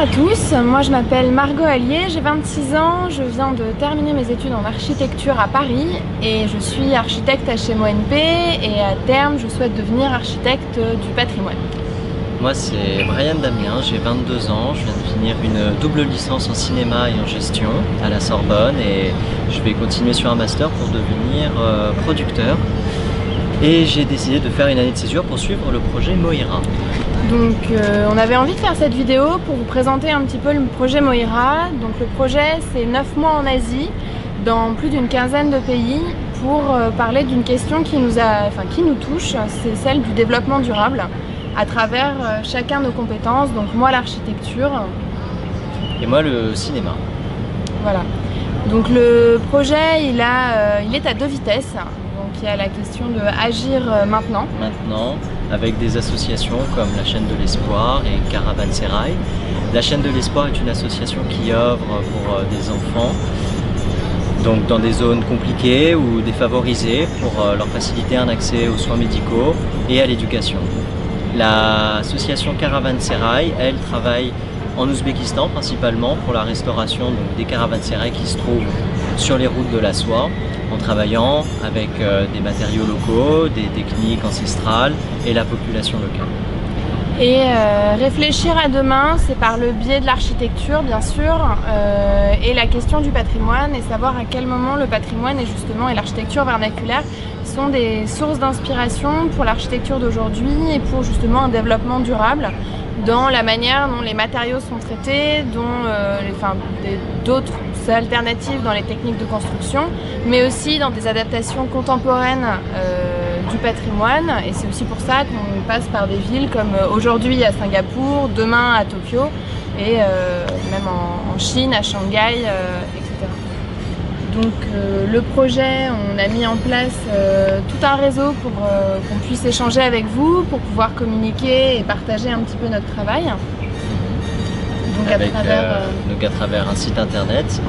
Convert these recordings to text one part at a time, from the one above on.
à tous, moi je m'appelle Margot Allier, j'ai 26 ans, je viens de terminer mes études en architecture à Paris et je suis architecte à HMONP et à terme je souhaite devenir architecte du patrimoine. Moi c'est Brian Damien, j'ai 22 ans, je viens de finir une double licence en cinéma et en gestion à la Sorbonne et je vais continuer sur un master pour devenir producteur. Et j'ai décidé de faire une année de césure pour suivre le projet Moira. Donc on avait envie de faire cette vidéo pour vous présenter un petit peu le projet Moira. Donc le projet c'est 9 mois en Asie, dans plus d'une quinzaine de pays, pour parler d'une question qui nous touche, c'est celle du développement durable, à travers chacun nos compétences, donc moi l'architecture. Et moi le cinéma. Voilà. Donc le projet il est à deux vitesses. Il y a la question de agir maintenant. Maintenant, avec des associations comme la chaîne de l'Espoir et Caravansérail. La chaîne de l'Espoir est une association qui œuvre pour des enfants, donc dans des zones compliquées ou défavorisées, pour leur faciliter un accès aux soins médicaux et à l'éducation. L'association Caravansérail, elle, travaille en Ouzbékistan principalement pour la restauration des caravansérails qui se trouvent sur les routes de la soie, en travaillant avec des matériaux locaux, des techniques ancestrales et la population locale. Et réfléchir à demain, c'est par le biais de l'architecture bien sûr, et la question du patrimoine, et savoir à quel moment le patrimoine et l'architecture vernaculaire sont des sources d'inspiration pour l'architecture d'aujourd'hui et pour justement un développement durable dans la manière dont les matériaux sont traités, dont d'autres alternatives dans les techniques de construction, mais aussi dans des adaptations contemporaines du patrimoine. Et c'est aussi pour ça qu'on passe par des villes comme aujourd'hui à Singapour, demain à Tokyo, et même en Chine, à Shanghai, etc. Donc le projet, on a mis en place tout un réseau pour qu'on puisse échanger avec vous, pour pouvoir communiquer et partager un petit peu notre travail. Donc à travers un site internet,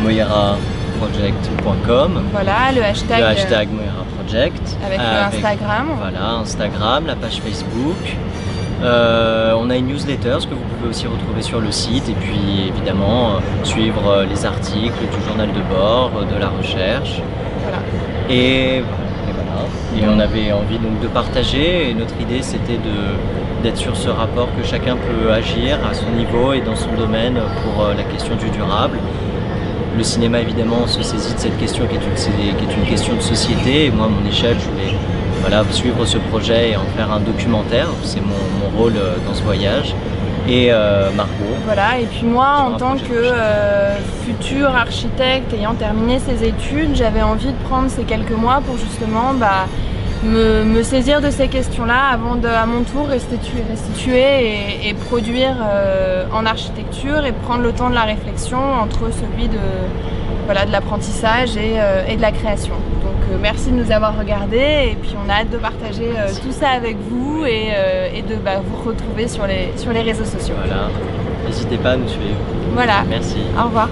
moiraproject.com. Voilà, le hashtag moiraproject. Avec Instagram. Voilà, Instagram, la page Facebook. On a une newsletter, ce que vous pouvez aussi retrouver sur le site, et puis évidemment suivre les articles du journal de bord, de la recherche. Voilà. Et on avait envie donc de partager, et notre idée c'était d'être sur ce rapport que chacun peut agir à son niveau et dans son domaine pour la question du durable. Le cinéma évidemment se saisit de cette question qui est une question de société, et moi à mon échelle je voulais suivre ce projet et en faire un documentaire, c'est mon rôle dans ce voyage. Et Margot. Voilà, et puis moi en tant que futur architecte ayant terminé ses études, j'avais envie de prendre ces quelques mois pour justement me saisir de ces questions-là avant de, à mon tour, restituer et produire en architecture et prendre le temps de la réflexion entre celui de l'apprentissage et de la création. Donc merci de nous avoir regardés, et puis on a hâte de partager tout ça avec vous et de vous retrouver sur les réseaux sociaux. Voilà, n'hésitez pas à nous suivre. Voilà, merci. Au revoir.